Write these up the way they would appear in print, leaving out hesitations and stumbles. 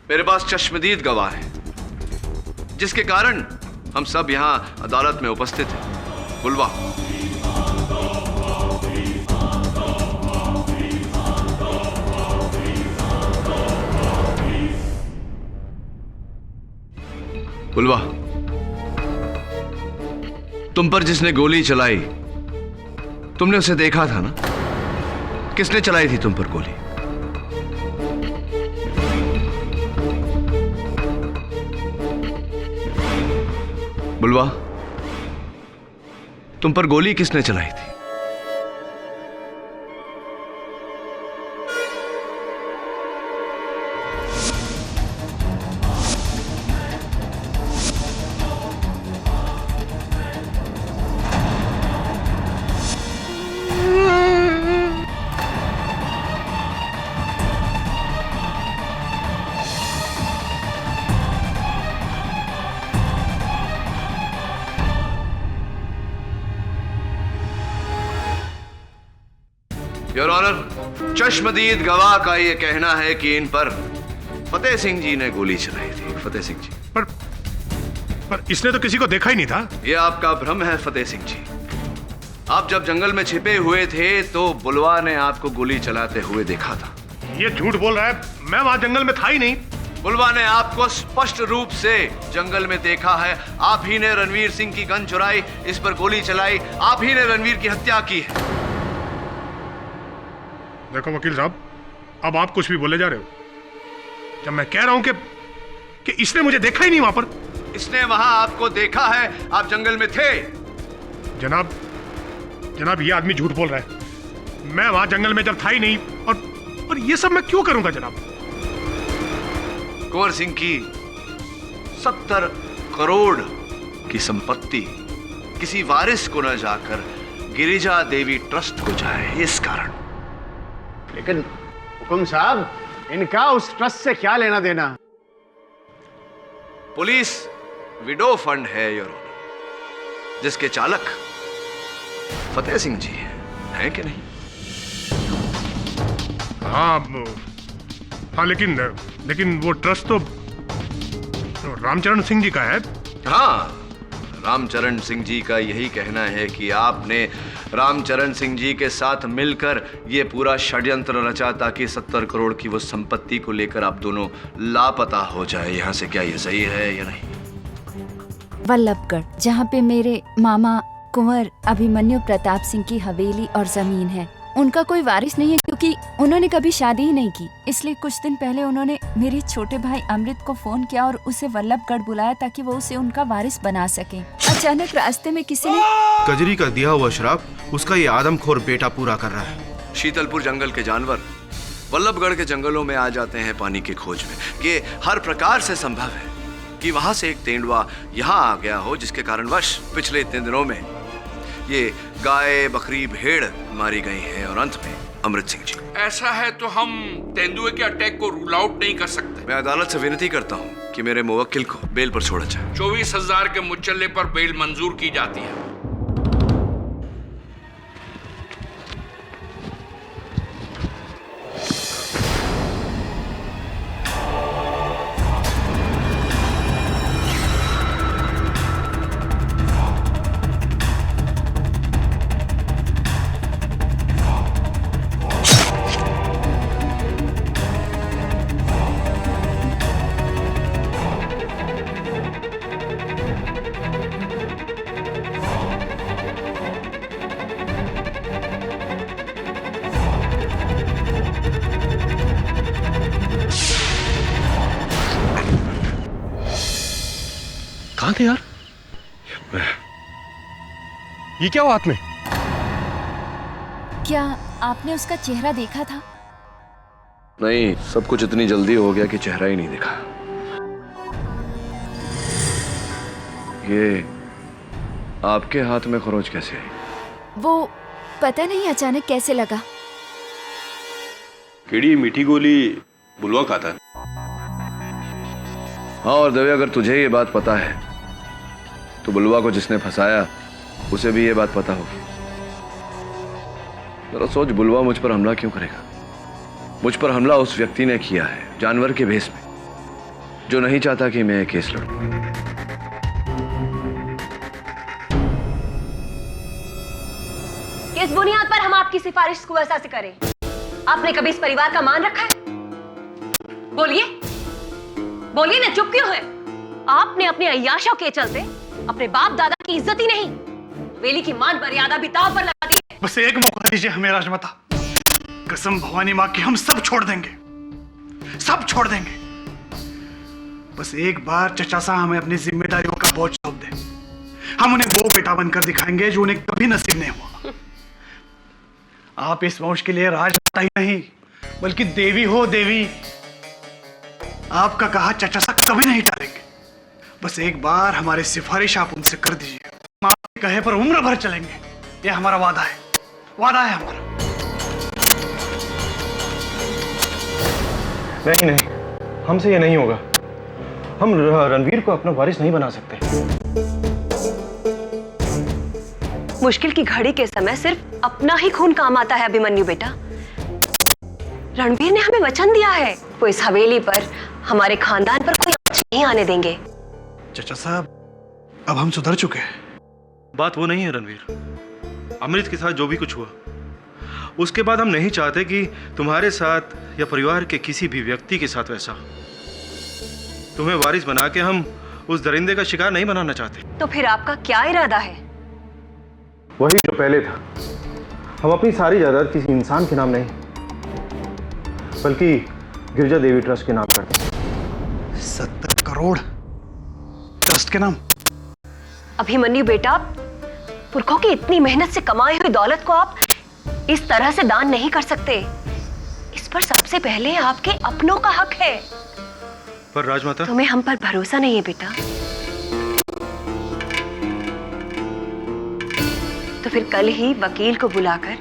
मेरे पास चश्मदीद गवाह है, जिसके कारण हम सब यहां अदालत में उपस्थित हैं। बुलवा, बुलवा, तुम पर जिसने गोली चलाई, तुमने उसे देखा था ना? किसने चलाई थी तुम पर गोली? बुलवा, तुम पर गोली किसने चलाई थी? योर ऑनर, चश्मदीद गवाह का यह कहना है कि इन पर फतेह सिंह जी ने गोली चलाई थी। फतेह सिंह जी, पर इसने तो किसी को देखा ही नहीं था। यह आपका भ्रम है फतेह सिंह जी। आप जब जंगल में छिपे हुए थे तो बुलवा ने आपको गोली चलाते हुए देखा था। ये झूठ बोल रहा है, मैं वहां जंगल में था ही नहीं। बुलवा ने आपको स्पष्ट रूप से जंगल में देखा है। आप ही ने रणवीर सिंह की गन चुराई, इस पर गोली चलाई, आप ही ने रणवीर की हत्या की है। देखो वकील साहब, अब आप कुछ भी बोले जा रहे हो। जब मैं कह रहा हूं कि इसने मुझे देखा ही नहीं वहां पर। इसने वहां आपको देखा है, आप जंगल में थे। जनाब ये आदमी झूठ बोल रहा है। मैं वहां जंगल में जब था ही नहीं, और ये सब मैं क्यों करूंगा जनाब? कुंवर सिंह की 70 करोड़ की संपत्ति किसी वारिस को न जाकर गिरिजा देवी ट्रस्ट को जाए, इस कारण। लेकिन हुकुम साहब, इनका उस ट्रस्ट से क्या लेना देना? पुलिस विडो फंड है योर ऑनर, जिसके चालक फतेह सिंह जी हैं कि नहीं? हाँ, लेकिन वो ट्रस्ट तो रामचरण सिंह जी का है। हाँ, रामचरण सिंह जी का यही कहना है कि आपने रामचरण सिंह जी के साथ मिलकर ये पूरा षड्यंत्र रचा ताकि 70 करोड़ की वो संपत्ति को लेकर आप दोनों लापता हो जाए यहाँ से। क्या ये सही है या नहीं? वल्लभगढ़, जहाँ पे मेरे मामा कुंवर अभिमन्यु प्रताप सिंह की हवेली और जमीन है, उनका कोई वारिस नहीं है क्योंकि उन्होंने कभी शादी ही नहीं की। इसलिए कुछ दिन पहले उन्होंने मेरे छोटे भाई अमृत को फोन किया और उसे वल्लभगढ़ बुलाया ताकि वो उसे उनका वारिस बना सके। अचानक रास्ते में किसी ने कजरी का दिया हुआ शराब उसका ये आदमखोर बेटा पूरा कर रहा है। शीतलपुर जंगल के जानवर वल्लभगढ़ के जंगलों में आ जाते हैं पानी की खोज में। ये हर प्रकार से संभव है कि वहां से एक तेंदुआ यहाँ आ गया हो, जिसके कारणवश पिछले इतने दिनों में ये गाय, बकरी, भेड़ मारी गई हैं और अंत में अमृत सिंह जी। ऐसा है तो हम तेंदुए के अटैक को रूल आउट नहीं कर सकते। मैं अदालत से विनती करता हूँ कि मेरे मुवक्किल को बेल पर छोड़ा जाए। 24,000 के मुचल्ले पर बेल मंजूर की जाती है। कहाँ थे यार? ये क्या हुआ हाथ में? क्या आपने उसका चेहरा देखा था? नहीं, सब कुछ इतनी जल्दी हो गया कि चेहरा ही नहीं दिखा। ये आपके हाथ में खरोच कैसे आई? वो पता नहीं अचानक कैसे लगा। केड़ी मीठी गोली बुलवा खाता है। हाँ, और देवे, अगर तुझे ये बात पता है तो बुलवा को जिसने फंसाया उसे भी ये बात पता होगी। जरा सोच, बुलवा मुझ पर हमला क्यों करेगा? मुझ पर हमला उस व्यक्ति ने किया है जानवर के भेष में, जो नहीं चाहता कि मैं केस लड़ूं। किस बुनियाद पर हम आपकी सिफारिश को ऐसा से करें? आपने कभी इस परिवार का मान रखा है? बोलिए, बोलिए ना, चुप क्यों है? आपने अपने अय्याशों के चलते अपने बाप दादा की इज्जत ही नहीं, वेली की मान मर्यादा भी दांव पर लगा दी है। बस एक मौका दीजिए हमें राजमाता, कसम भवानी माँ की हम सब छोड़ देंगे, सब छोड़ देंगे। बस एक बार चचा सा हमें अपनी जिम्मेदारियों का बोझ सौंप दे, हम उन्हें वो बेटा बनकर दिखाएंगे जो उन्हें कभी नसीब नहीं हुआ। आप इस वंश के लिए राजमाता ही नहीं बल्कि देवी हो, देवी। आपका कहा चचा सा कभी नहीं टालेंगे। बस एक बार हमारी सिफारिश आप उनसे कर दीजिए, हम आपके कहे पर उम्र भर चलेंगे। ये हमारा वादा है, वादा है हमारा। नहीं नहीं, हमसे ये नहीं होगा। हम रणवीर को अपना वारिस नहीं बना सकते। मुश्किल की घड़ी के समय सिर्फ अपना ही खून काम आता है अभिमन्यु बेटा। रणवीर ने हमें वचन दिया है, वो इस हवेली पर हमारे खानदान पर कोई आंच नहीं आने देंगे। चचा साहब, अब हम सुधर चुके हैं। बात वो नहीं है रणवीर। अमृत के साथ जो भी कुछ हुआ, उसके बाद हम नहीं चाहते कि तुम्हारे साथ या परिवार के किसी भी व्यक्ति के साथ वैसा हो। तुम्हें वारिस बना के हम उस दरिंदे का शिकार नहीं बनाना चाहते। तो फिर आपका क्या इरादा है? वही जो पहले था। हम अपनी सारी जायदाद किसी इंसान के नाम नहीं बल्कि गिरजा देवी ट्रस्ट के नाम करते हैं। 70 करोड़ ट्रस्ट के नाम? अभिमन्यु बेटा, पुरखों की इतनी मेहनत से कमाई हुई दौलत को आप इस तरह से दान नहीं कर सकते। इस पर सबसे पहले आपके अपनों का हक है। पर राजमाता, तुम्हें हम पर भरोसा नहीं है बेटा? तो फिर कल ही वकील को बुलाकर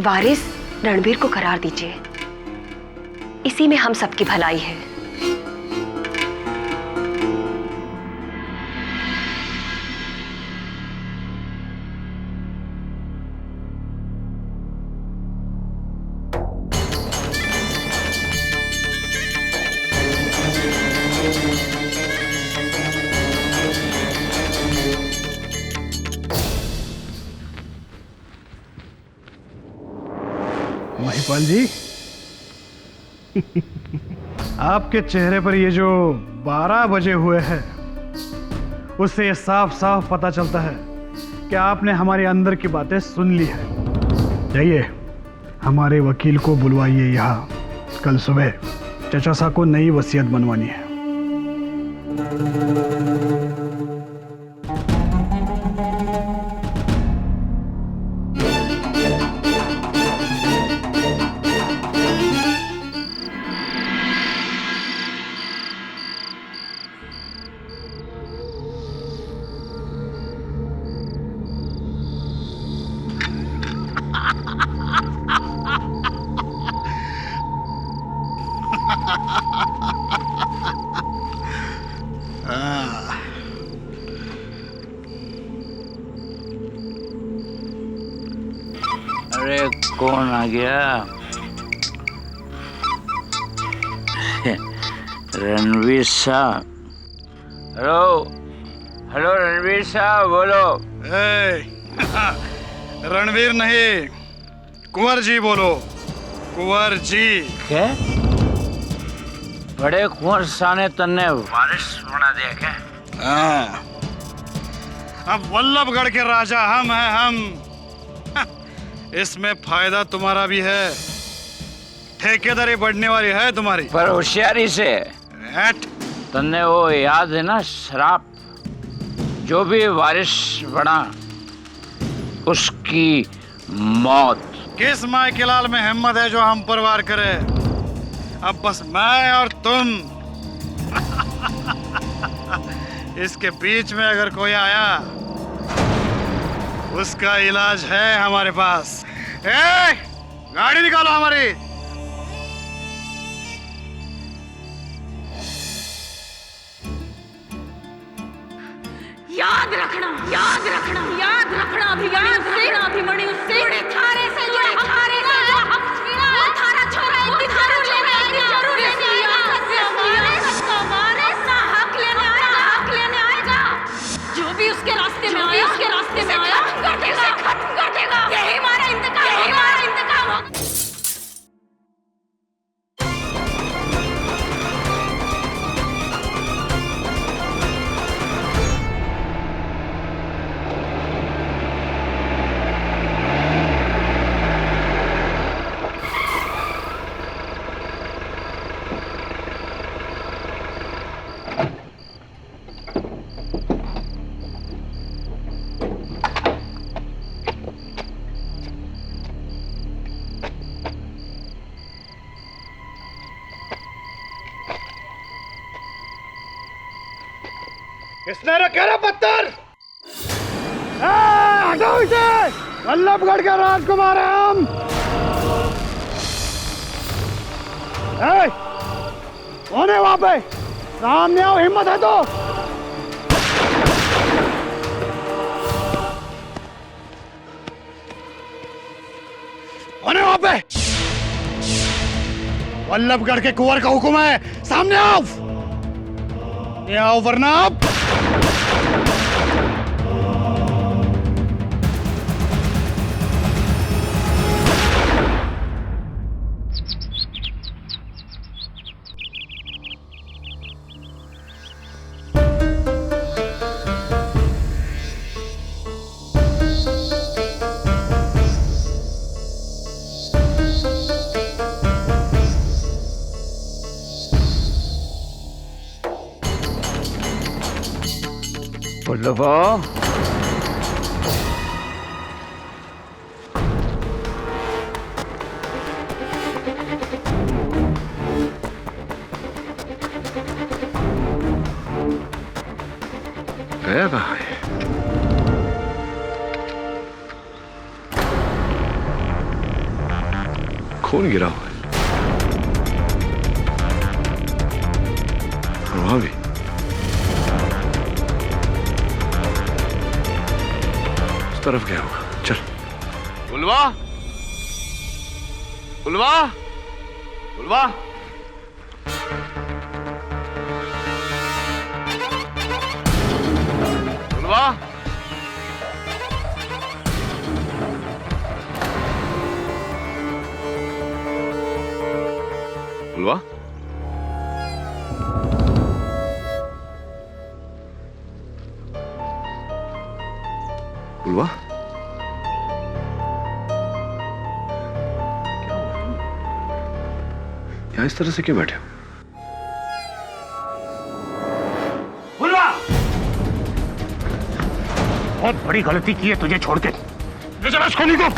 वारिस रणवीर को करार दीजिए। इसी में हम सबकी भलाई है। महिपाल जी, आपके चेहरे पर ये जो 12 बजे हुए हैं, उससे ये साफ साफ पता चलता है कि आपने हमारे अंदर की बातें सुन ली है। जाइए, हमारे वकील को बुलवाइए यहाँ। कल सुबह चचा साहब को नई वसीयत बनवानी है। अरे कौन आ गया? रणवीर साहब। हेलो हेलो, रणवीर साहब बोलो। रणवीर नहीं, कुंवर जी बोलो, कुंवर जी। क्या? बड़े कुंवर साने तन्ने वारिस बना दिया क्या? हाँ, अब वल्लभगढ़ के राजा हम हैं, हम। इसमें फायदा तुम्हारा भी है, ठेकेदारी बढ़ने वाली है तुम्हारी। पर होशियारी से। तन्ने वो याद है ना शराब? जो भी वारिस बना उसकी मौत। किस माँ के लाल में हिम्मत है जो हम पर वार करे? अब बस मैं और तुम। इसके बीच में अगर कोई आया, उसका इलाज है हमारे पास। गाड़ी निकालो हमारी। याद रखना, याद रखना, याद रखना, अभिमन्यु से थारे से जो थारे से जो हम छीना, वो थारा छोरा एक दिन जरूर लेना, जरूर लेना। किसने रखे रे पत्थर? हटाओ इसे! वल्लभगढ़ के राजकुमार हैं हम। कौन है वहां पे? सामने आओ, हिम्मत है तो। कौन है वहां पे? वल्लभगढ़ के कुंवर का हुक्म है, सामने आओ। ये आओ वरना आप। बुल्लुबो, गया कहाँ है? खून गिरा हुआ है और वहां भी। उस तरफ गया होगा। चल। बुलवा, बुलवा, बुलवा। बुलवा, बुलवा। बुलवा, यहाँ इस तरह से क्यों बैठे हो? बुलवा, बहुत बड़ी गलती की है तुझे छोड़ के। ले चला इसको को।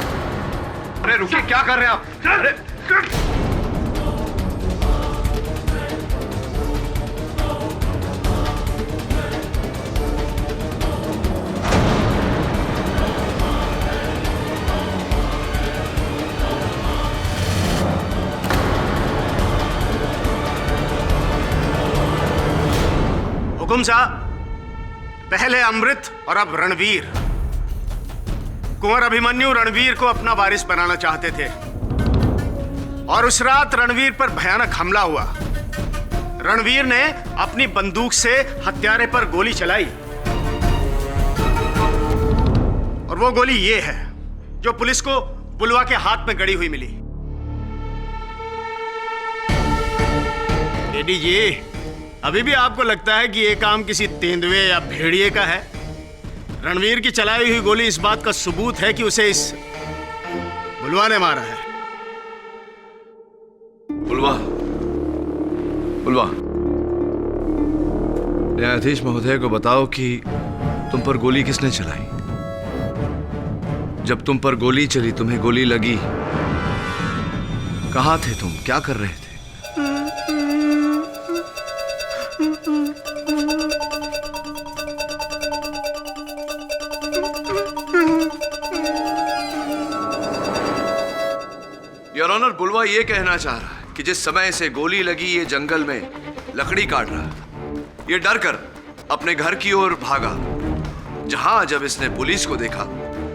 अरे रुकिए, क्या कर रहे हैं आप? अरे हुकुम साहब, पहले अमृत और अब रणवीर। कुंवर अभिमन्यु रणवीर को अपना वारिस बनाना चाहते थे और उस रात रणवीर पर भयानक हमला हुआ। रणवीर ने अपनी बंदूक से हत्यारे पर गोली चलाई और वो गोली ये है जो पुलिस को बुलवा के हाथ में गड़ी हुई मिली। एडीजी, अभी भी आपको लगता है कि ये काम किसी तेंदुए या भेड़िए का है? रणवीर की चलाई हुई गोली इस बात का सबूत है कि उसे इस बुलवा ने मारा है। बुलवा, बुलवा, न्यायाधीश महोदय को बताओ कि तुम पर गोली किसने चलाई? जब तुम पर गोली चली, तुम्हें गोली लगी, कहां थे तुम? क्या कर रहे थे? योर ऑनर, बुलवा ये कहना चाह रहा है कि जिस समय से गोली लगी ये जंगल में लकड़ी काट रहा है। ये डर कर अपने घर की ओर भागा। जहां जब इसने पुलिस को देखा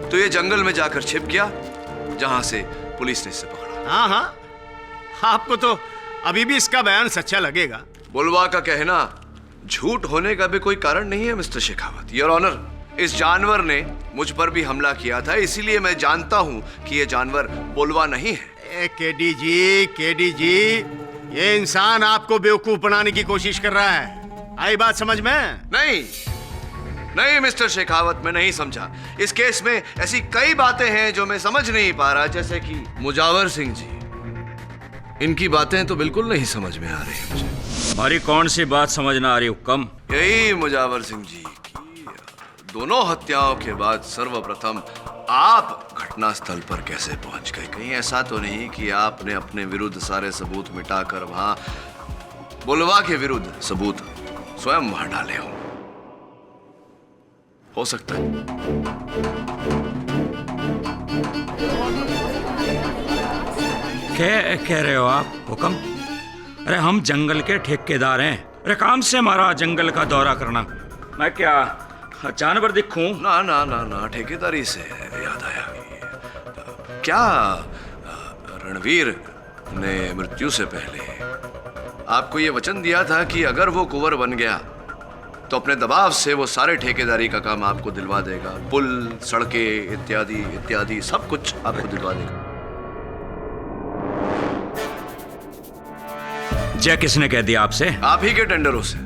तो ये जंगल में जाकर छिप गया, जहां से पुलिस ने इसे पकड़ा। हाँ हाँ, आपको तो अभी भी इसका बयान सच्चा लगेगा। बुलवा का कहना झूठ होने का भी कोई कारण नहीं है मिस्टर शेखावत। योर ऑनर, इस जानवर ने मुझ पर भी हमला किया था, इसीलिए मैं जानता हूं कि ये जानवर बुलवा नहीं है। केडीजी, ये इंसान आपको बेवकूफ बनाने की कोशिश कर रहा है। आई बात समझ में? नहीं नहीं मिस्टर शेखावत, मैं नहीं समझा। इस केस में ऐसी कई बातें हैं जो मैं समझ नहीं पा रहा, जैसे कि मुजावर सिंह जी, इनकी बातें तो बिल्कुल नहीं समझ में आ रही मुझे। हमारी कौन सी बात समझ ना आ रही हुक्म? यही मुजावर सिंह जी की दोनों हत्याओं के बाद सर्वप्रथम आप घटनास्थल पर कैसे पहुंच गए? कहीं ऐसा तो नहीं कि आपने अपने विरुद्ध सारे सबूत मिटाकर वहां बुलवा के विरुद्ध सबूत स्वयं वहां डाले हो? हो सकता है। क्या कह रहे हो आप हुक्म? अरे हम जंगल के ठेकेदार हैं। अरे काम से हमारा जंगल का दौरा करना। मैं क्या जानवर दिखूं? ना ना ना ना, ठेकेदारी से याद आया, क्या रणवीर ने मृत्यु से पहले आपको ये वचन दिया था कि अगर वो कुंवर बन गया तो अपने दबाव से वो सारे ठेकेदारी का काम आपको दिलवा देगा, पुल, सड़कें इत्यादि इत्यादि सब कुछ आपको दिलवा देगा। जय किसने कह दिया आपसे? आप ही के टेंडरों से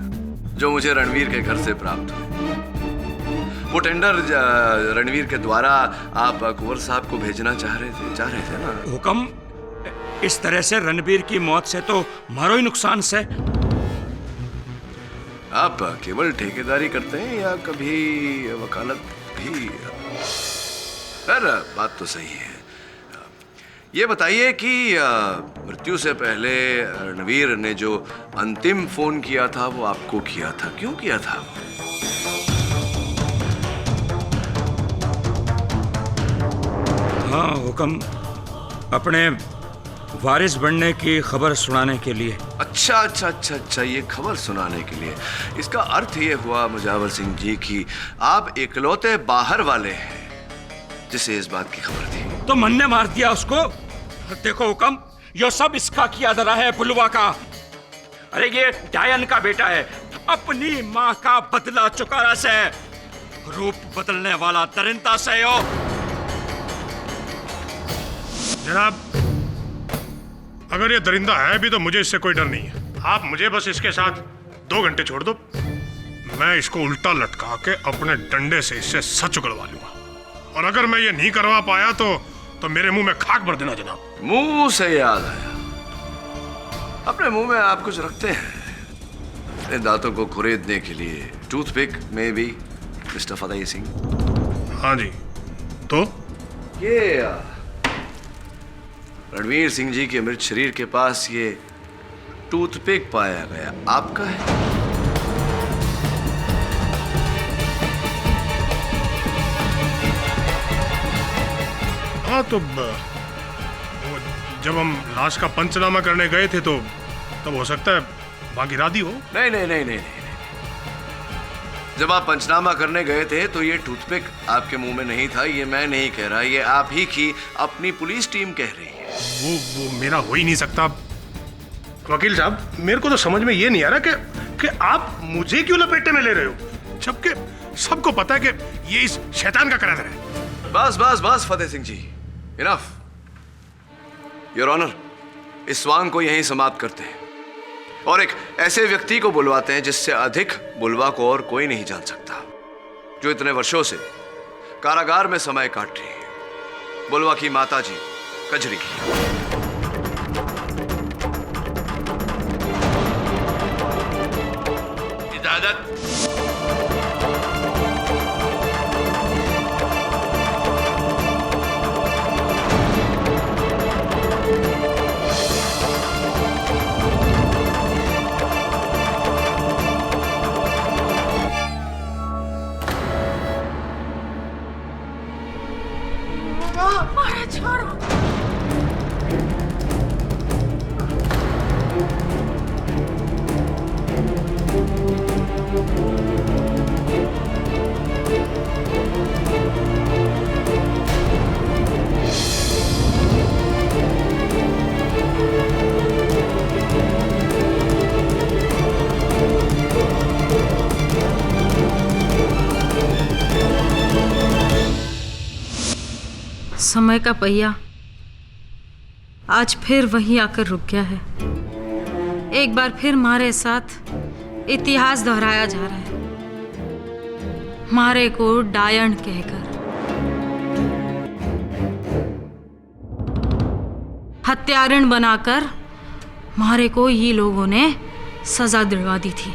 जो मुझे रणवीर के घर से प्राप्त हुए। वो टेंडर रणवीर के द्वारा आप कुंवर साहब को भेजना चाह रहे थे ना? हुक्म, इस तरह से रणवीर की मौत से तो मारो ही नुकसान से। आप केवल ठेकेदारी करते हैं या कभी वकालत भी? खैर, बात तो सही है। ये बताइए कि मृत्यु से पहले रणवीर ने जो अंतिम फोन किया था वो आपको किया था, क्यों किया था? हाँ हुक्म, अपने वारिस बनने की खबर सुनाने के लिए। अच्छा अच्छा अच्छा अच्छा, ये खबर सुनाने के लिए। इसका अर्थ ये हुआ मुजावर सिंह जी कि आप इकलौते बाहर वाले हैं जिसे इस बात की खबर थी। तो मन ने मार दिया उसको। देखो हुक्म, ये सब इसका किया धरा है, बुलवा का। अरे ये डायन का बेटा है, अपनी माँ का बदला चुकाना से, रूप बदलने वाला दरिंदा से हो। जनाब, अगर ये दरिंदा है भी तो मुझे इससे कोई डर नहीं है। आप मुझे बस इसके साथ 2 घंटे छोड़ दो, मैं इसको उल्टा लटका के अपने डंडे से इससे सच उगलवा लूंगा। और अगर मैं ये नहीं करवा पाया तो मेरे मुंह में खाक भर देना जनाब। मुंह से याद आया, अपने मुंह में आप कुछ रखते हैं अपने दांतों को खुरेदने के लिए? टूथपिक में भी मिस्टर फतेह सिंह? हाँ जी। तो ये रणवीर सिंह जी के मृत शरीर के पास ये टूथपिक पाया गया, आपका है? हाँ, तो वो जब हम लाश का पंचनामा करने गए थे तो तब हो सकता है वहां गिरा दी हो। नहीं नहीं नहीं नहीं नहीं, जब आप पंचनामा करने गए थे तो ये टूथपिक आपके मुंह में नहीं था। ये मैं नहीं कह रहा, ये आप ही की अपनी पुलिस टीम कह रही है। वो मेरा हो ही नहीं सकता। वकील साहब, मेरे को तो समझ में ये नहीं आ रहा कि आप मुझे क्यों लपेटे में ले रहे हो, जबकि सबको पता है कि ये इस शैतान का करार है। बस बस बस फतेह सिंह जी, इनफ। योर ऑनर, इस स्वांग को यहीं समाप्त करते हैं और एक ऐसे व्यक्ति को बुलवाते हैं जिससे अधिक बुलवा को और कोई नहीं जान सकता, जो इतने वर्षों से कारागार में समय काट रही है। बुलवा की माता जी कजरी। इजाजत। समय का पहिया आज फिर वहीं आकर रुक गया है। एक बार फिर हमारे साथ इतिहास दोहराया जा रहा है, मारे को डायन कहकर, हत्यारण बनाकर मारे को ये लोगों ने सजा दिलवा दी थी।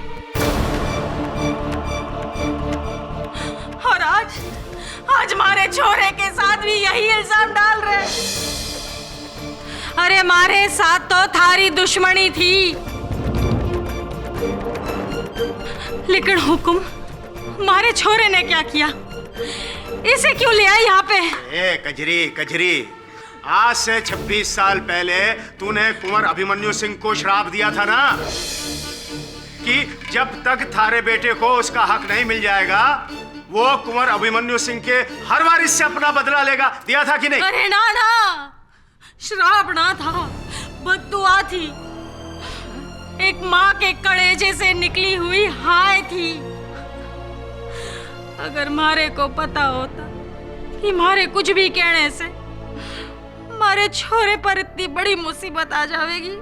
और आज मारे छोरे के साथ भी यही इल्जाम डाल रहे। अरे मारे साथ तो थारी दुश्मनी थी, लेकिन हुक्म मारे छोरे ने क्या किया? इसे क्यों ले आए यहाँ पे? ए कजरी कजरी, आज से 26 साल पहले तूने कुंवर अभिमन्यु सिंह को श्राप दिया था ना कि जब तक थारे बेटे को उसका हक नहीं मिल जाएगा वो कुंवर अभिमन्यु सिंह के हर वारिस से अपना बदला लेगा। दिया था कि नहीं? अरे ना ना, श्राप ना था, बद्दुआ थी। एक माँ के कलेजे से निकली हुई हाय थी। अगर मारे को पता होता कि मारे कुछ भी कहने से मारे छोरे पर इतनी बड़ी मुसीबत आ जाएगी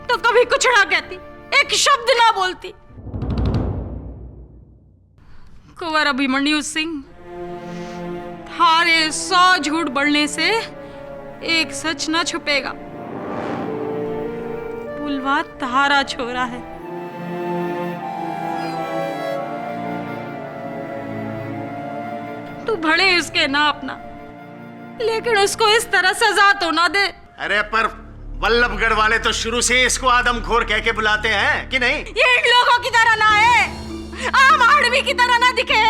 तो कभी कुछ ना कहती, एक शब्द ना बोलती। कुंवर अभिमन्यु सिंह, थारे 100 झूठ बढ़ने से एक सच ना छुपेगा। बुलवा तारा छोरा है। तू भले उसके ना अपना, लेकिन उसको इस तरह सजा तो ना दे। अरे पर वल्लभगढ़ वाले तो शुरू से इसको आदमखोर कह के बुलाते हैं कि नहीं? ये इन लोगों की तरह ना है, आम आदमी की तरह ना दिखे।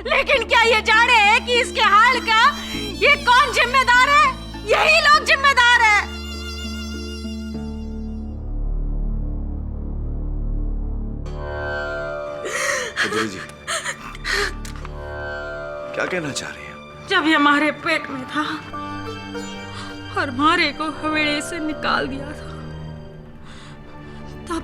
लेकिन क्या ये जाने है कि इसके हाल का ये कौन जिम्मेदार है? यही लोग जिम्मेदार है। कजरी जी, क्या कहना चाह रही है? जब ये हमारे पेट में था और मारे को हवेली से निकाल दिया था तब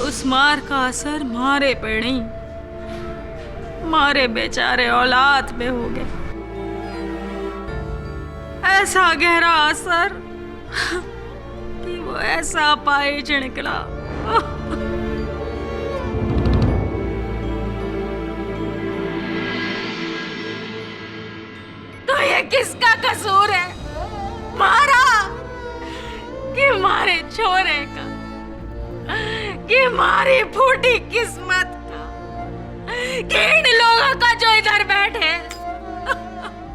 उस मार का असर मारे पे नहीं, मारे बेचारे औलाद पे हो गया। ऐसा गहरा असर कि वो ऐसा पाए निकला। तो ये किसका कसूर है? मारा कि मारे छोरे का, कि मारी फूटी किस्मत का, कि इन लोगों का जो इधर बैठे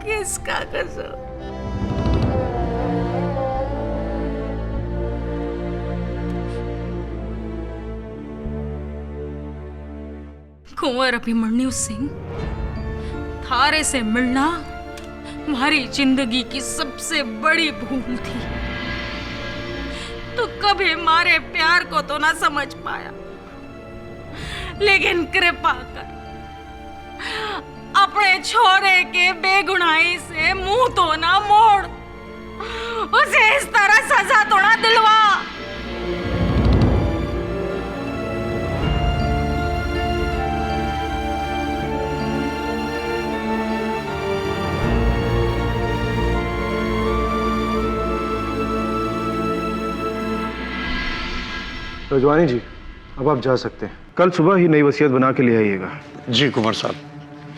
किसका कसूर? कुंवर अभिमन्यु सिंह, थारे से मिलना हमारी जिंदगी की सबसे बड़ी भूल थी। तो कभी हमारे प्यार को तो ना समझ पाया, लेकिन कृपा कर अपने छोरे के बेगुनाही से मुंह तो ना मोड़, उसे इस तरह सजा तो ना दिलवा। रजवानी जी, अब आप जा सकते हैं। कल सुबह ही नई वसीयत बना के ले आइएगा। जी कुंवर साहब,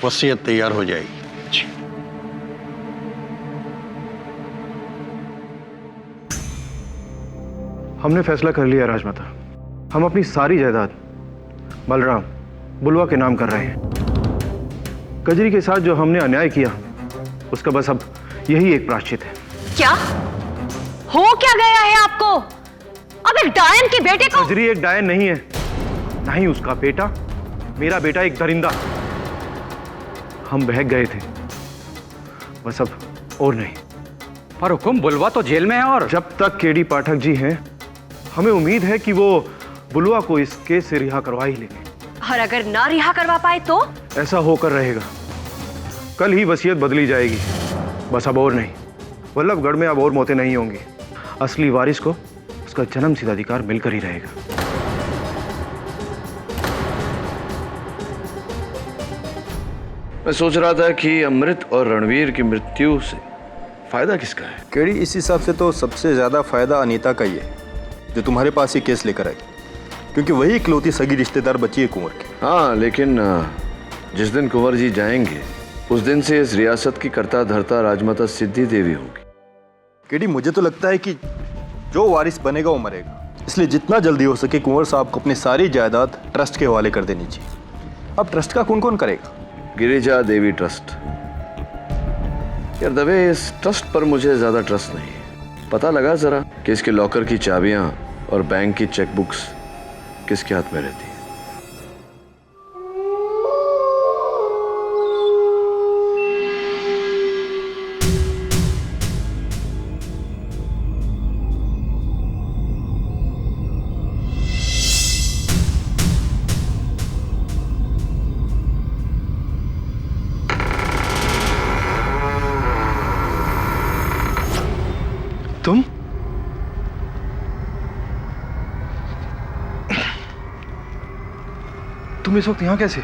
वसीयत तैयार हो जाएगी। जी। हमने फैसला कर लिया राजमाता, हम अपनी सारी जायदाद बलराम बुलवा के नाम कर रहे हैं। कजरी के साथ जो हमने अन्याय किया उसका बस अब यही एक प्रायश्चित है। क्या हो क्या गया है आपको? अब एक डायन के बेटे को? कजरी एक डायन नहीं है, ना ही उसका बेटा। मेरा बेटा एक दरिंदा। हम बहक गए थे, बस अब और नहीं। पर हुकुम, बुलवा तो जेल में है और जब तक केडी पाठक जी हैं हमें उम्मीद है कि वो बुलवा को इस केस से रिहा करवा ही लेंगे। और अगर ना रिहा करवा पाए तो? ऐसा होकर रहेगा। कल ही वसीयत बदली जाएगी, बस अब और नहीं। वल्लभगढ़ में अब और मौतें नहीं होंगी। असली वारिस को उसका जन्म सिद्ध अधिकार मिलकर ही रहेगा। मैं सोच रहा था कि अमृत और रणवीर की मृत्यु से फायदा किसका है? केडी, इस हिसाब से तो सबसे ज्यादा फायदा अनीता का ही है, जो तुम्हारे पास ही केस लेकर आई, क्योंकि वही इकलौती सगी रिश्तेदार बची है कुंवर की। हाँ, लेकिन जिस दिन कुंवर जी जाएंगे उस दिन से इस रियासत की करता धरता राजमाता सिद्धि देवी होगी। केडी, मुझे तो लगता है कि जो वारिस बनेगा वो मरेगा, इसलिए जितना जल्दी हो सके कुंवर साहब को अपनी सारी जायदाद ट्रस्ट के हवाले कर देनी चाहिए। अब ट्रस्ट का कौन कौन करेगा? गिरिजा देवी ट्रस्ट। यार दवे, इस ट्रस्ट पर मुझे ज्यादा ट्रस्ट नहीं है। पता लगा जरा कि इसके लॉकर की चाबियां और बैंक की चेकबुक्स किसके हाथ में रहती है? तुम इस वक्त यहाँ कैसे?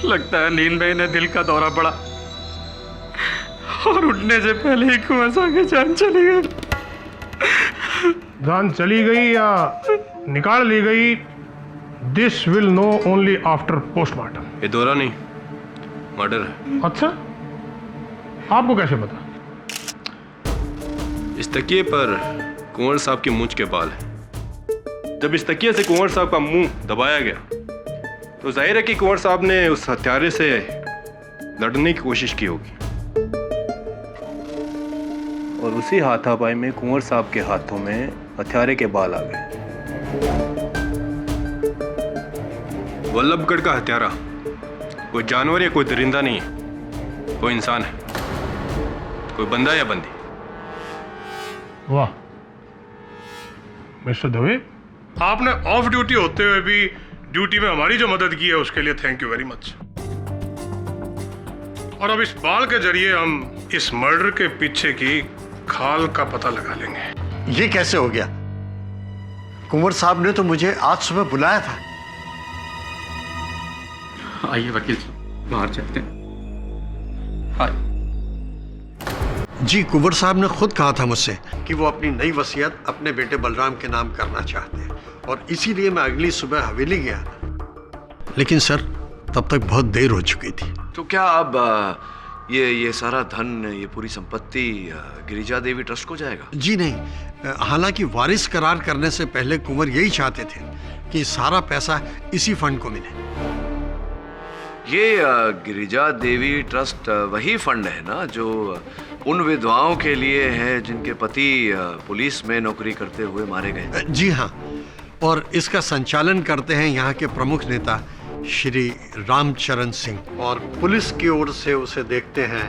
लगता है नींद में इन्हें दिल का दौरा पड़ा और उठने से पहले ही कुंवर साहब की जान चली गई। जान चली गई या निकाल ली गई, this will know only after postmortem. ये दौरा नहीं, मर्डर है। अच्छा, आपको कैसे पता? इस तकिए पर कुंवर साहब की मूंछ के बाल हैं। जब इस तकिए से कुंवर साहब का मुंह दबाया गया तो जाहिर है कि कुंवर साहब ने उस हत्यारे से लड़ने की कोशिश की होगी और उसी हाथापाई में कुंवर साहब के हाथों में हत्यारे के बाल आ गए। वल्लभगढ़ का हत्यारा कोई जानवर या कोई दरिंदा नहीं है, कोई इंसान है, कोई बंदा या बंदी। वाह मिस्टर दवे, आपने ऑफ ड्यूटी होते हुए भी ड्यूटी में हमारी जो मदद की है उसके लिए थैंक यू वेरी मच। और अब इस बाल के जरिए हम इस मर्डर के पीछे की खाल का पता लगा लेंगे। ये कैसे हो गया? कुंवर साहब ने तो मुझे आज सुबह बुलाया था। आइए वकील साहब, बाहर चलते हैं। जी, कुंवर साहब ने खुद कहा था मुझसे कि वो अपनी नई वसीयत अपने बेटे बलराम के नाम करना चाहते हैं और इसीलिए मैं अगली सुबह हवेली गया। लेकिन सर, तब तक बहुत देर हो चुकी थी। तो क्या अब ये सारा धन, ये पूरी संपत्ति गिरिजा देवी ट्रस्ट को जाएगा? जी नहीं, हालांकि वारिस करार करने से पहले कुंवर यही चाहते थे कि सारा पैसा इसी फंड को मिले। ये गिरिजा देवी ट्रस्ट वही फंड है ना जो उन विधवाओं के लिए है जिनके पति पुलिस में नौकरी करते हुए मारे गए? जी हाँ, और इसका संचालन करते हैं यहाँ के प्रमुख नेता श्री रामचरण सिंह और पुलिस की ओर से उसे देखते हैं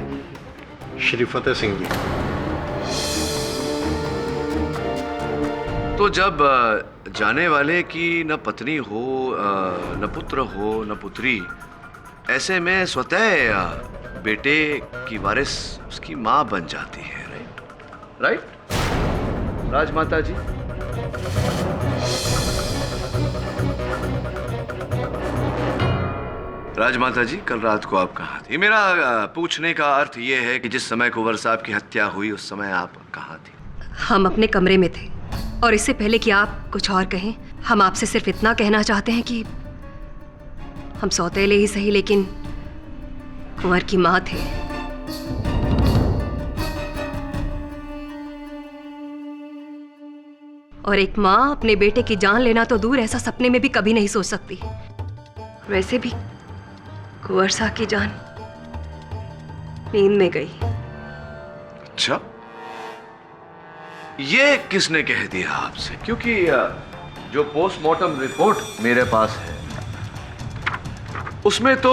श्री फतेह सिंह जी। तो जब जाने वाले की न पत्नी हो, न पुत्र हो, न पुत्री, ऐसे में स्वतः बेटे की वारिस उसकी मां बन जाती है। राइट राजमाता जी? राजमाता जी, कल रात को आप कहाँ थी? मेरा पूछने का अर्थ ये है कि जिस समय कुंवर साहब की हत्या हुई उस समय आप कहाँ थी? हम अपने कमरे में थे और इससे पहले कि आप कुछ और कहें, हम आपसे सिर्फ इतना कहना चाहते हैं कि हम सौतेले ही सही लेकिन कुंवर की मां थे। और एक मां अपने बेटे की जान लेना तो दूर, ऐसा सपने में भी कभी नहीं सोच सकती। वैसे भी कुंवर साहब की जान नींद में गई। अच्छा, ये किसने कह दिया आपसे? क्योंकि जो पोस्टमार्टम रिपोर्ट मेरे पास है उसमें तो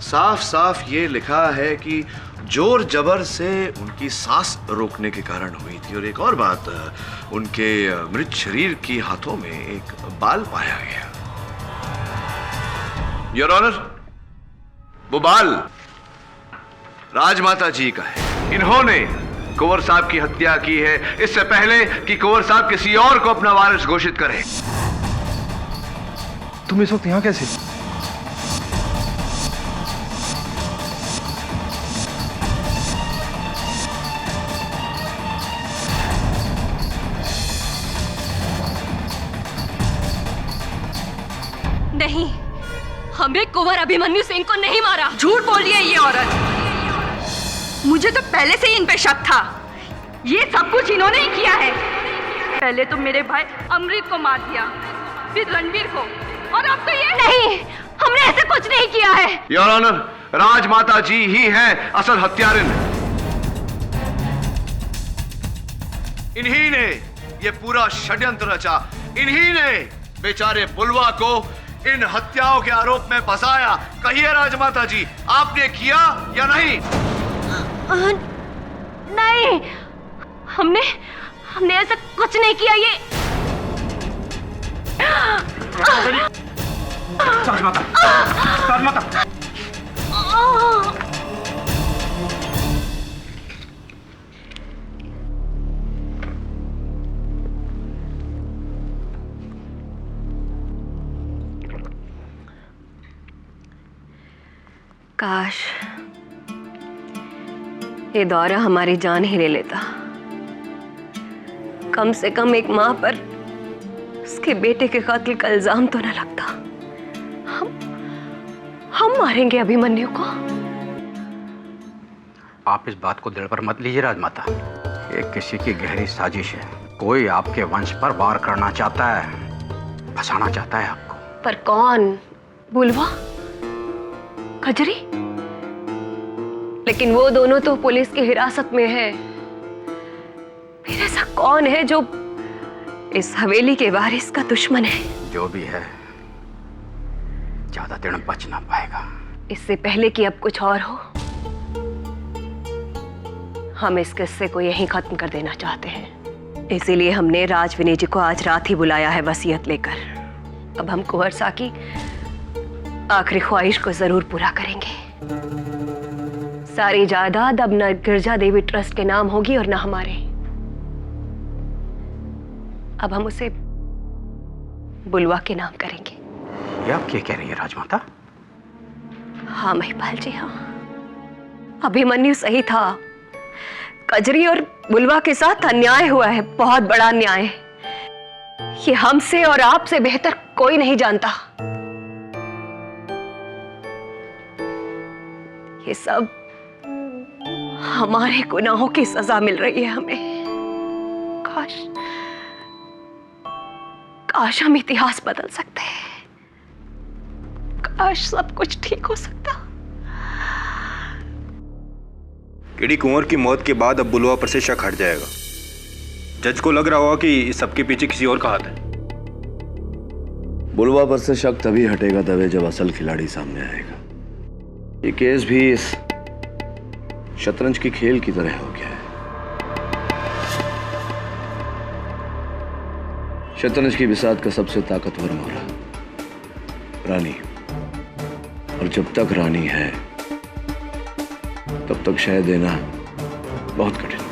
साफ साफ ये लिखा है कि जोर जबर से उनकी सांस रोकने के कारण हुई थी। और एक और बात, उनके मृत शरीर के हाथों में एक बाल पाया गया। योर ऑनर, वो बाल राजमाता जी का है। इन्होंने कुंवर साहब की हत्या की है इससे पहले कि कुंवर साहब किसी और को अपना वारिस घोषित करे। तुम इस वक्त यहां कैसे? नहीं, हमने कुंवर अभिमन्यु सिंह को नहीं मारा। झूठ बोल रही है ये औरत। मुझे तो पहले से ही इन पे शक था। ये सब कुछ इन्होंने ही किया है। पहले तो मेरे भाई अमृत को मार दिया, फिर रणवीर को, और अब तो ये। नहीं, हमने ऐसा कुछ नहीं किया है। योर ऑनर, राजमाता जी ही हैं असल हत्यारिन। इन्हीं ने ये पूरा षड्यंत्र रचा। इन्हीं ने बेचारे बुलवा को इन हत्याओं के आरोप में फंसाया। कहिए राजमाता जी, आपने किया या नहीं? नहीं, हमने ऐसा कुछ नहीं किया। ये राजमाता, राजमाता। काश ये दौरा हमारी जान ही ले लेता। कम से कम एक माँ पर उसके बेटे के कातिल का इल्जाम तो न लगता। हम मारेंगे अभिमन्यु को। आप इस बात को दिल पर मत लीजिए राजमाता। ये किसी की गहरी साजिश है। कोई आपके वंश पर वार करना चाहता है, फंसाना चाहता है आपको। पर कौन? बुलवा? खजरी? लेकिन वो दोनों तो पुलिस की हिरासत में है। फिर ऐसा कौन है जो इस हवेली के वारिस का दुश्मन है? जो भी है, ज्यादा दिन बच ना पाएगा। इससे पहले कि अब कुछ और हो, हम इस किस्से को यहीं खत्म कर देना चाहते हैं। इसीलिए हमने राजविनय जी को आज रात ही बुलाया है वसीयत लेकर। अब हम कुंवर सा की आखिरी ख्वाहिश को जरूर पूरा करेंगे। सारी जायदाद अब न गिरजा देवी ट्रस्ट के नाम होगी और न हमारे। अब हम उसे बुलवा के नाम करेंगे। ये आप क्या कह रही है राजमाता? हाँ महिपाल जी, हाँ। अभिमन्यु सही था। कजरी और बुलवा के साथ अन्याय हुआ है, बहुत बड़ा अन्याय। ये हमसे और आपसे बेहतर कोई नहीं जानता। ये सब हमारे गुनाहों की सजा मिल रही है हमें। काश हम इतिहास बदल सकते हैं। काश सब कुछ ठीक हो सकता। केडी कुंवर की मौत के बाद अब बुलवा पर से शक हट जाएगा। जज को लग रहा होगा कि इस सबके पीछे किसी और का हाथ है। बुलवा पर से शक तभी हटेगा तभी जब असल खिलाड़ी सामने आएगा। ये केस भी इस शतरंज की खेल की तरह हो गया है। शतरंज की बिसात का सबसे ताकतवर मोहरा रानी, और जब तक रानी है तब तक शह देना बहुत कठिन।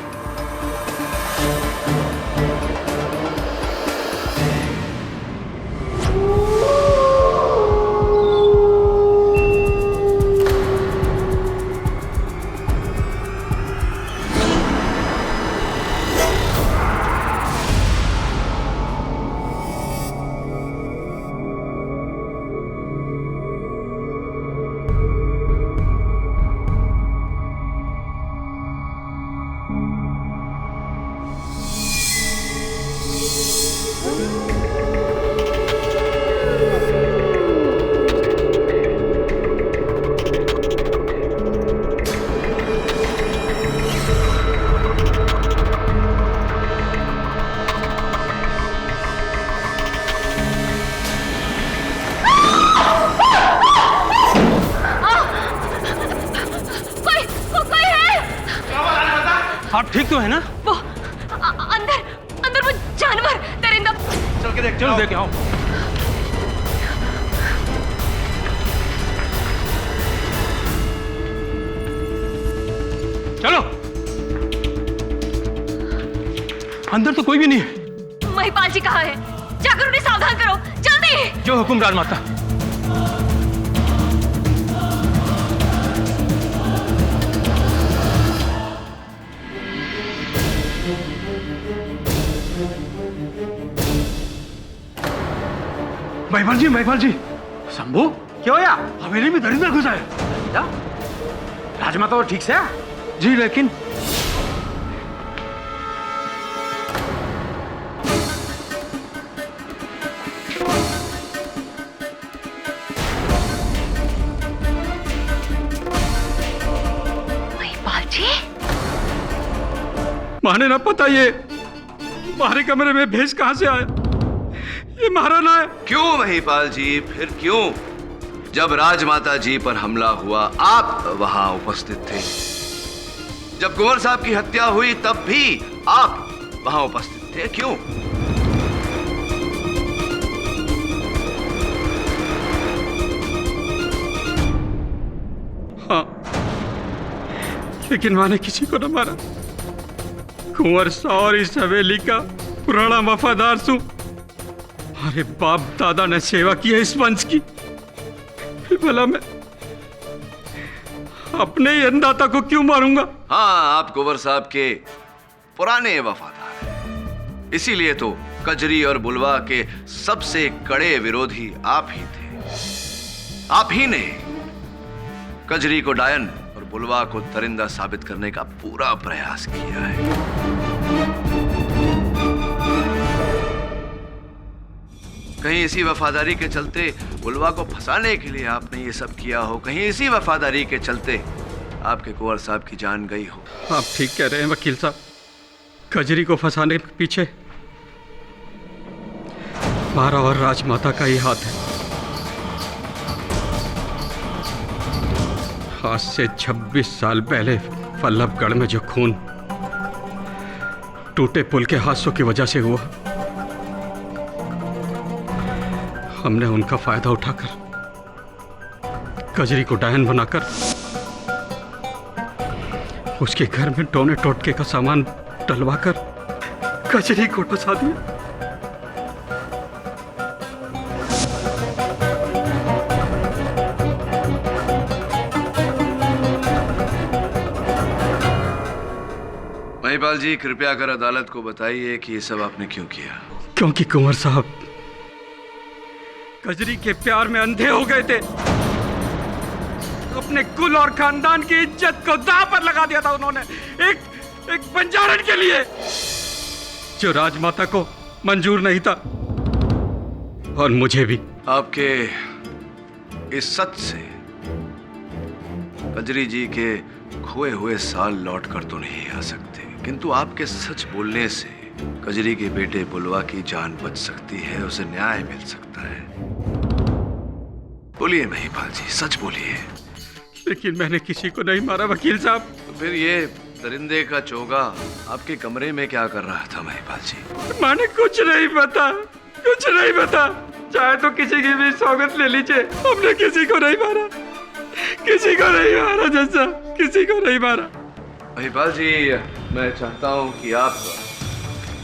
आप ठीक तो है ना? वो अंदर वो जानवर दरिंदा। चल के देख, चलो देख आओ। अंदर तो कोई भी नहीं है। महिपाल जी कहाँ है? जाकर उन्हें सावधान करो, जल्दी। जो हुकुम राजमाता। महिपाल जी। शंभू क्या होया? हवेली में दरिंदा घुसा है। राजमाता ठीक से? जी, लेकिन महिपाल जी, माने ना पता ये हमारे कमरे में भेष कहां से आया? ये महाराना है। क्यों महिपाल जी, फिर क्यों? जब राजमाता जी पर हमला हुआ आप वहां उपस्थित थे। जब कुंवर साहब की हत्या हुई तब भी आप वहां उपस्थित थे। क्यों? हाँ, लेकिन माने किसी को न मारा। कुंवर साहब और इस हवेली का पुराना वफादार सू। हमारे बाप दादा ने सेवा की है इस वंश की, फिर भला मैं अपने ही अन्नदाता को क्यों मारूंगा? हाँ, आप कुंवर साहब के पुराने वफादार हैं। इसीलिए तो कजरी और बुलवा के सबसे कड़े विरोधी आप ही थे। आप ही ने कजरी को डायन और बुलवा को दरिंदा साबित करने का पूरा प्रयास किया है। कहीं इसी वफादारी के चलते बुलवा को फंसाने के लिए आपने ये सब किया हो, कहीं इसी वफादारी के चलते आपके कुंवर साहब की जान गई हो। आप ठीक कह रहे हैं वकील साहब। कजरी को फंसाने के पीछे हमारा और राजमाता का ही हाथ है। आज से 26 साल पहले वल्लभगढ़ में जो खून टूटे पुल के हादसों की वजह से हुआ, हमने उनका फायदा उठाकर कजरी को डायन बनाकर उसके घर में टोने टोटके का सामान डलवाकर कजरी को फंसा दिया। महिपाल जी, कृपया कर अदालत को बताइए कि ये सब आपने क्यों किया। क्योंकि कुंवर साहब कजरी के प्यार में अंधे हो गए थे। अपने कुल और खानदान की इज्जत को दांव पर लगा दिया था उन्होंने, एक बंजारन के लिए, जो राजमाता को मंजूर नहीं था, और मुझे भी। आपके इस सच से कजरी जी के खोए हुए साल लौट कर तो नहीं आ सकते, किंतु आपके सच बोलने से कजरी के बेटे बुलवा की जान बच सकती है, उसे न्याय मिल सकता है। बोलिए महिपाल जी, सच बोलिए। लेकिन मैंने किसी को नहीं मारा वकील साहब। तो फिर ये दरिंदे का चोगा आपके कमरे में क्या कर रहा था महिपाल जी? माने कुछ नहीं पता, कुछ नहीं पता। चाहे तो किसी की भी सौगत ले लीजिए, हमने किसी को नहीं मारा, किसी को नहीं मारा जैसा, किसी को नहीं मारा। महिपाल जी, मैं चाहता हूं कि आप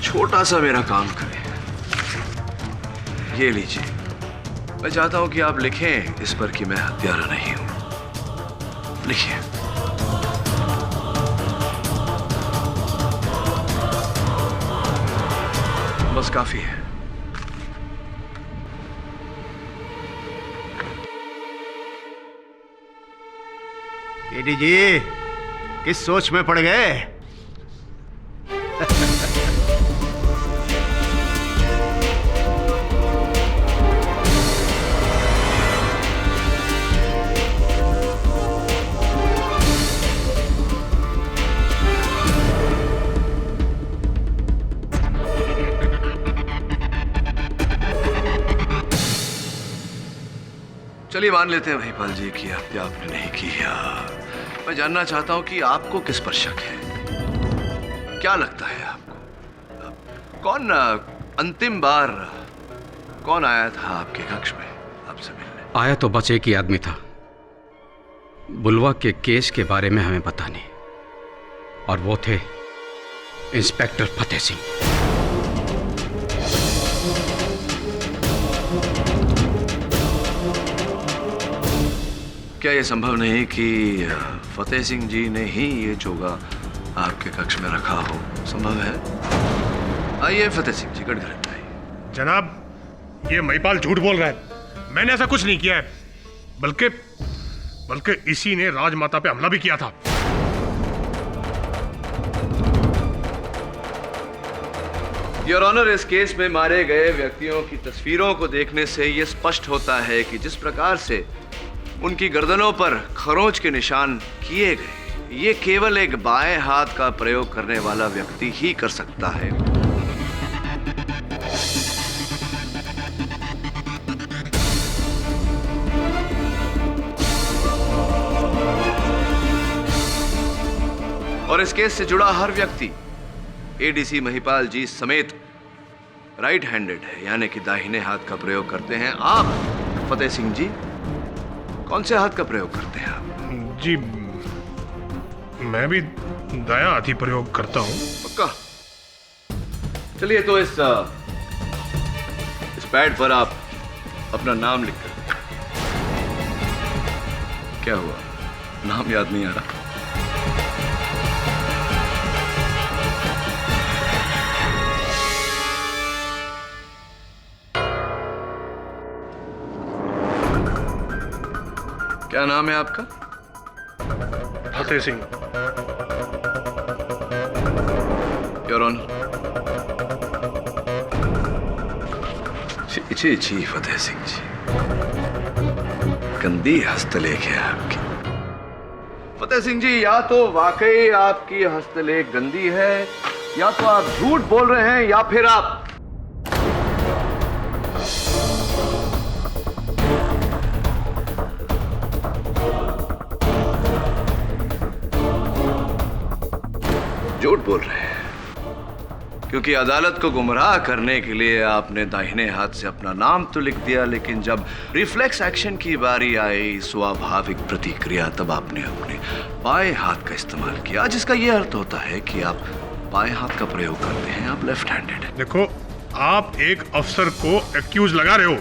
छोटा सा मेरा काम करें। ये लीजिए, मैं चाहता हूं कि आप लिखें इस पर कि मैं हत्यारा नहीं हूं। लिखिए। बस काफी है। केडी जी, किस सोच में पड़ गए? चलिए मान लेते हैं महिपाल जी की हत्या आपने नहीं की है। मैं जानना चाहता हूं कि आपको किस पर शक है। क्या लगता है आपको? कौन अंतिम बार कौन आया था आपके कक्ष में आपसे मिलने? आया तो बस एक ही आदमी था। बुलवा के केस के बारे में हमें पता नहीं, और वो थे इंस्पेक्टर फतेह सिंह। क्या ये संभव नहीं कि फतेह सिंह जी ने ही ये चोगा आपके कक्ष में रखा हो? संभव है? आइए फतेह सिंह जी, गड़गड़ आइए। जनाब, ये महिपाल झूठ बोल रहा है। मैंने ऐसा कुछ नहीं किया है, बल्कि इसी ने राजमाता पे हमला भी किया था। योर ऑनर, इस केस में मारे गए व्यक्तियों की तस्वीरों को देखने से यह स्पष्ट होता है कि जिस प्रकार से उनकी गर्दनों पर खरोंच के निशान किए गए, ये केवल एक बाएं हाथ का प्रयोग करने वाला व्यक्ति ही कर सकता है। और इस केस से जुड़ा हर व्यक्ति एडीसी महिपाल जी समेत राइट हैंडेड है, यानी कि दाहिने हाथ का प्रयोग करते हैं। आप फतेह सिंह जी कौन से हाथ का प्रयोग करते हैं आप? जी, मैं भी दायां हाथ ही प्रयोग करता हूं। पक्का? चलिए तो इस पैड पर आप अपना नाम लिख कर। क्या हुआ, नाम याद नहीं आ रहा? क्या नाम है आपका? फतेह सिंह। Your honour. जी जी फतेह सिंह जी, गंदी हस्तलेख है आपकी। फतेह सिंह जी, या तो वाकई आपकी हस्तलेख गंदी है, या तो आप झूठ बोल रहे हैं, या फिर आप झूठ बोल रहे हैं, क्योंकि अदालत को गुमराह करने के लिए आपने दाहिने हाथ से अपना नाम तो लिख दिया, लेकिन जब रिफ्लेक्स एक्शन की बारी आई, स्वाभाविक प्रतिक्रिया, तब आपने अपने बाएं हाथ का इस्तेमाल किया, जिसका यह अर्थ होता है कि आप बाएं हाथ का प्रयोग करते हैं, आप लेफ्ट हैंडेड हैं। देखो, आप एक अफसर को एक्यूज लगा रहे हो।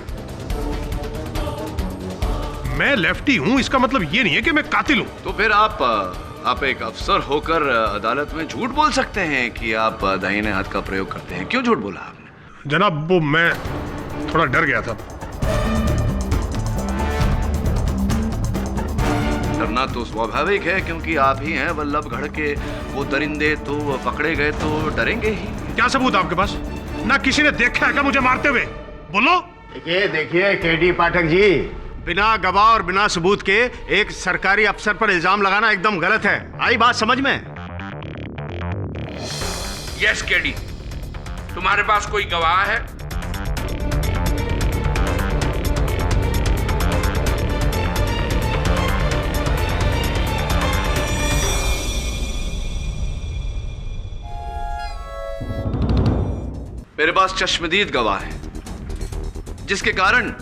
मैं लेफ्टी हूं, इसका मतलब ये नहीं है कि मैं कातिल हूं। तो फिर आप एक अफसर होकर अदालत में झूठ बोल सकते हैं कि आप दाहिने हाथ का प्रयोग करते हैं। क्यों झूठ बोला आपने? जनाब, वो मैं थोड़ा डर गया था। डरना तो स्वाभाविक है, क्योंकि आप ही हैं वल्लभगढ़ के वो दरिंदे, तो पकड़े गए तो डरेंगे ही। क्या सबूत आपके पास? ना किसी ने देखा है क्या मुझे मारते हुए? बोलो। देखिए केडी पाठक जी, बिना गवाह और बिना सबूत के एक सरकारी अफसर पर इल्जाम लगाना एकदम गलत है। आई बात समझ में? यस केडी, तुम्हारे पास कोई गवाह है? मेरे पास चश्मदीद गवाह है, जिसके कारण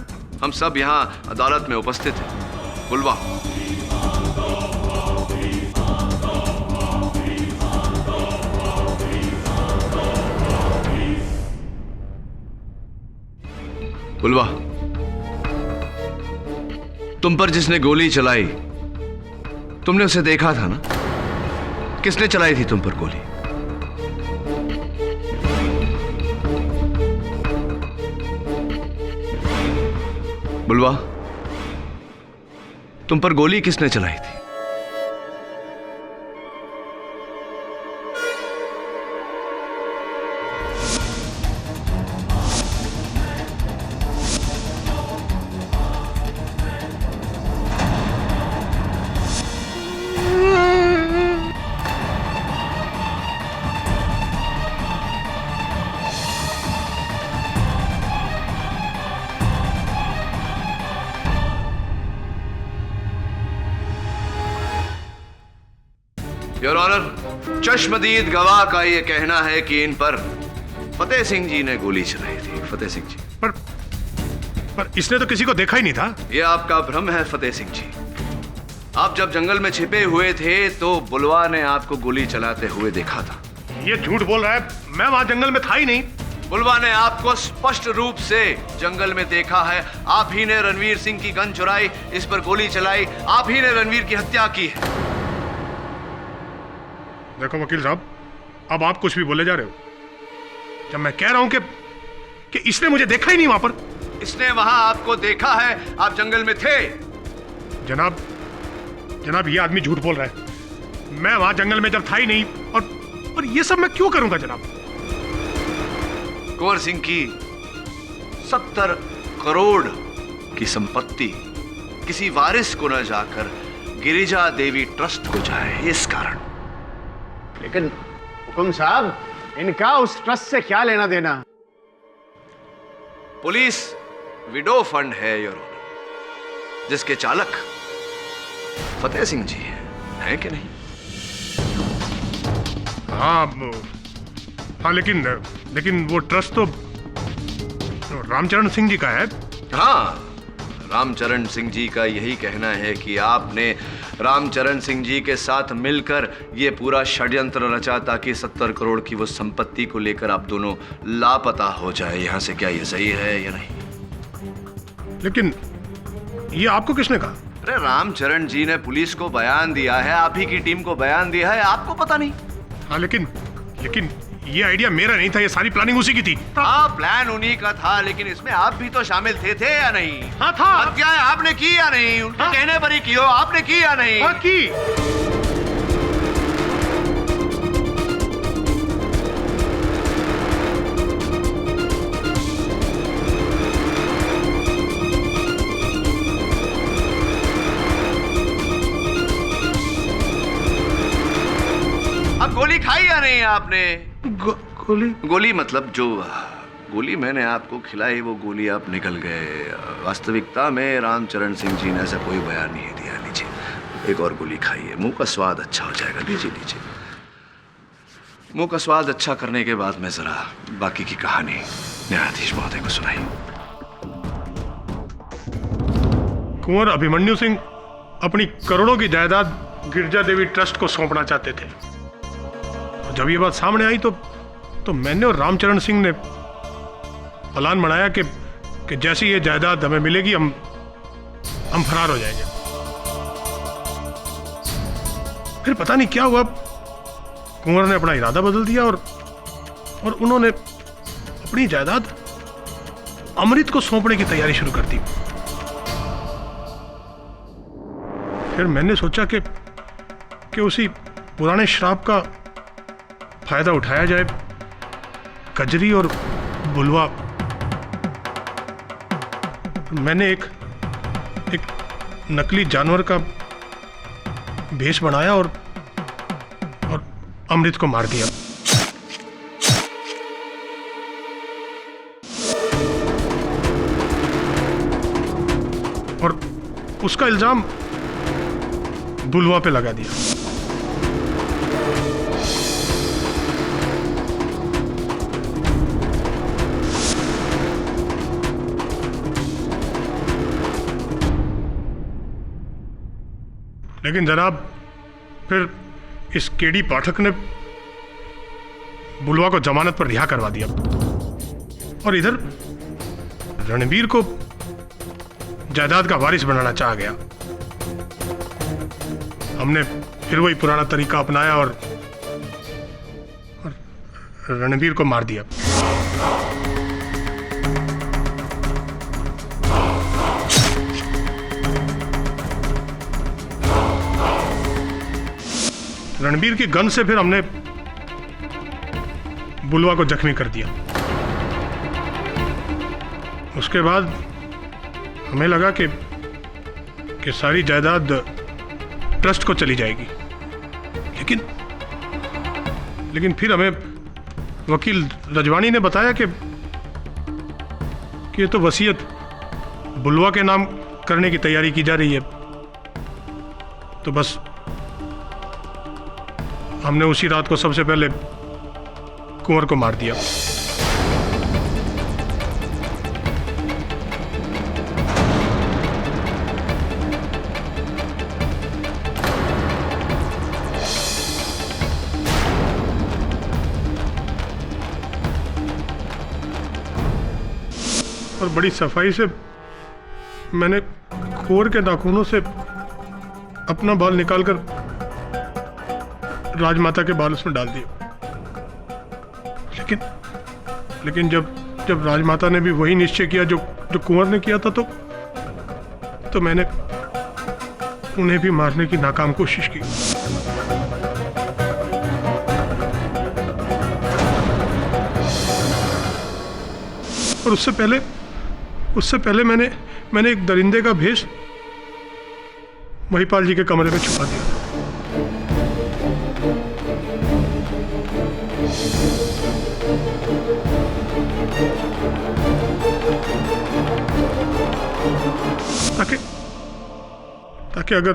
हम सब यहां अदालत में उपस्थित हैं। बुलवा। बुलवा, तुम पर जिसने गोली चलाई, तुमने उसे देखा था ना? किसने चलाई थी तुम पर गोली? बुलवा, तुम पर गोली किसने चलाई थी? योर ऑनर, चश्मदीद गवाह का यह कहना है कि इन पर फतेह सिंह जी ने गोली चलाई थी। फतेह सिंह जी। पर इसने तो किसी को देखा ही नहीं था। यह आपका भ्रम है फतेह सिंह जी। आप जब जंगल में छिपे हुए थे तो बुलवा ने आपको गोली चलाते हुए देखा था। ये झूठ बोल रहा है, मैं वहां जंगल में था ही नहीं। बुलवा ने आपको स्पष्ट रूप से जंगल में देखा है। आप ही ने रणवीर सिंह की गन चुराई, इस पर गोली चलाई, आप ही ने रणवीर की हत्या की है। देखो वकील साहब, अब आप कुछ भी बोले जा रहे हो। जब मैं कह रहा हूं कि इसने मुझे देखा ही नहीं वहां पर। इसने वहां आपको देखा है, आप जंगल में थे। जनाब ये आदमी झूठ बोल रहा है। मैं वहां जंगल में जब था ही नहीं, और ये सब मैं क्यों करूंगा जनाब? कुंवर सिंह की 70 करोड़ की संपत्ति किसी वारिस को न जाकर गिरिजा देवी ट्रस्ट को जाए, इस कारण। लेकिन हुकुम साहब, इनका उस ट्रस्ट से क्या लेना देना? पुलिस विडो फंड है योर ऑनर, जिसके चालक फतेह सिंह जी हैं कि नहीं? हाँ, लेकिन वो ट्रस्ट तो रामचरण सिंह जी का है। हाँ, रामचरण सिंह जी का यही कहना है कि आपने रामचरण सिंह जी के साथ मिलकर ये पूरा षड्यंत्र रचा ताकि 70 करोड़ की वो संपत्ति को लेकर आप दोनों लापता हो जाए यहाँ से। क्या ये सही है या नहीं? लेकिन ये आपको किसने कहा? अरे रामचरण जी ने पुलिस को बयान दिया है, आप ही की टीम को बयान दिया है, आपको पता नहीं? हाँ, लेकिन ये आइडिया मेरा नहीं था, ये सारी प्लानिंग उसी की थी। हाँ, प्लान उन्हीं का था, लेकिन इसमें आप भी तो शामिल थे या नहीं? हाँ था। हत्याएं आपने की या नहीं? उनके कहने पर ही की हो, आपने की या नहीं? हाँ, की। अब गोली खाई या नहीं आपने? गोली मतलब जो गोली मैंने आपको खिलाई, वो गोली आप निकल गए। वास्तविकता में रामचरण सिंह जी ने ऐसा कोई बयान नहीं दिया। लीजिए एक और गोली खाइए, मुंह का स्वाद अच्छा हो जाएगा। लीजिए मुंह का स्वाद अच्छा करने के बाद मैं जरा बाकी की कहानी न्यायाधीश महोदय को सुनाई। कुंवर अभिमन्यु सिंह अपनी करोड़ों की जायदाद गिरजा देवी ट्रस्ट को सौंपना चाहते थे। जब ये बात सामने आई तो मैंने और रामचरण सिंह ने प्लान बनाया कि जैसे ये जायदाद हमें मिलेगी हम फरार हो जाएंगे। फिर पता नहीं क्या हुआ, कुंवर ने अपना इरादा बदल दिया और उन्होंने अपनी जायदाद अमृत को सौंपने की तैयारी शुरू कर दी। फिर मैंने सोचा कि उसी पुराने श्राप का फायदा उठाया जाए। कजरी और बुलवा, मैंने एक नकली जानवर का भेष बनाया और अमृत को मार दिया। और उसका इल्जाम बुलवा पे लगा दिया। लेकिन जनाब फिर इस केडी पाठक ने बुलवा को जमानत पर रिहा करवा दिया और इधर रणवीर को जायदाद का वारिस बनाना चाहा गया। हमने फिर वही पुराना तरीका अपनाया और रणवीर को मार दिया। रणबीर की गन से फिर हमने बुलवा को जख्मी कर दिया। उसके बाद हमें लगा कि सारी जायदाद ट्रस्ट को चली जाएगी, लेकिन फिर हमें वकील रजवानी ने बताया कि ये तो वसीयत बुलवा के नाम करने की तैयारी की जा रही है। तो बस हमने उसी रात को सबसे पहले कुंवर को मार दिया। और बड़ी सफाई से मैंने कुंवर के नाखूनों से अपना बाल निकालकर राजमाता के बाल उसमें डाल दिए। लेकिन जब राजमाता ने भी वही निश्चय किया जो कुंवर ने किया था, तो मैंने उन्हें भी मारने की नाकाम कोशिश की। और उससे पहले मैंने एक दरिंदे का भेष महिपाल जी के कमरे में छुपा दिया था। ताकि अगर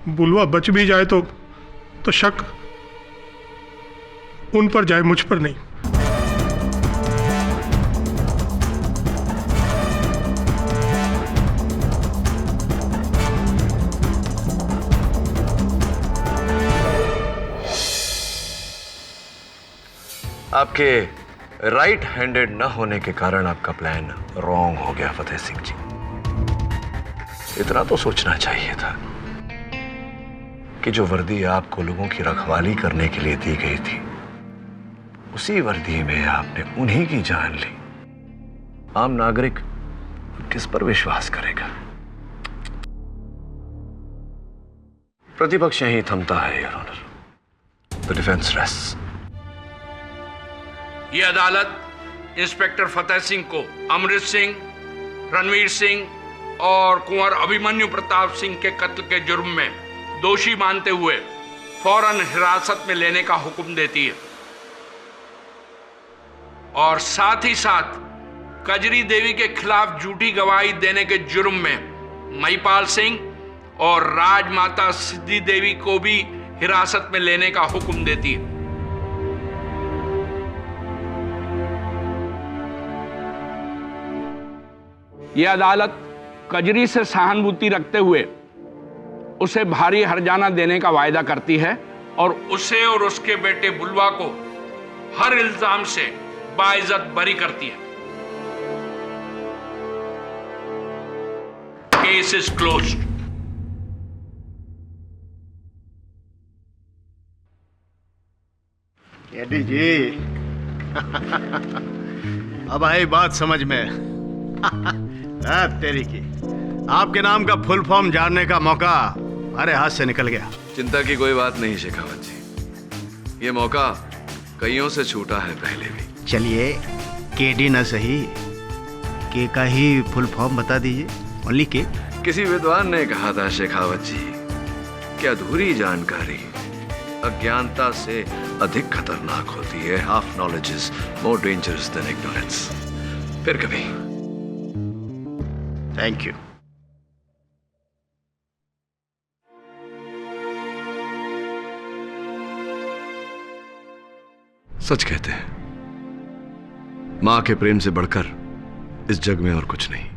बुलवा बच भी जाए तो शक उन पर जाए, मुझ पर नहीं। आपके राइट हैंडेड न होने के कारण आपका प्लान रॉन्ग हो गया फतेह सिंह जी। इतना तो सोचना चाहिए था कि जो वर्दी आपको लोगों की रखवाली करने के लिए दी गई थी, उसी वर्दी में आपने उन्हीं की जान ली। आम नागरिक किस पर विश्वास करेगा? प्रतिपक्ष यहीं थमता है, your honour. The defence rests. ये अदालत इंस्पेक्टर फतेह सिंह को अमृत सिंह, रणवीर सिंह और कुंवर अभिमन्यु प्रताप सिंह के कत्ल के जुर्म में दोषी मानते हुए फौरन हिरासत में लेने का हुक्म देती है और साथ ही साथ कजरी देवी के खिलाफ झूठी गवाही देने के जुर्म में महिपाल सिंह और राजमाता सिद्धि देवी को भी हिरासत में लेने का हुक्म देती है। यह अदालत कजरी से सहानुभूति रखते हुए उसे भारी हर्जाना देने का वायदा करती है और उसे और उसके बेटे बुलवा को हर इल्जाम से बाइज्जत बरी करती है। Case is closed. एडी जी अब आई बात समझ में। तेरी की आपके नाम का फुल फॉर्म जानने का मौका हमारे हाथ से निकल गया। चिंता की कोई बात नहीं शेखावत जी, ये मौका कईयों से छूटा है पहले भी। चलिए केडी न सही, के का ही फुल फॉर्म बता दीजिए। ओनली के। किसी विद्वान ने कहा था शेखावत जी कि अधूरी जानकारी अज्ञानता से अधिक खतरनाक होती है। Half knowledge is more dangerous than ignorance. फिर कभी। Thank you. सच कहते हैं, मां के प्रेम से बढ़कर इस जग में और कुछ नहीं।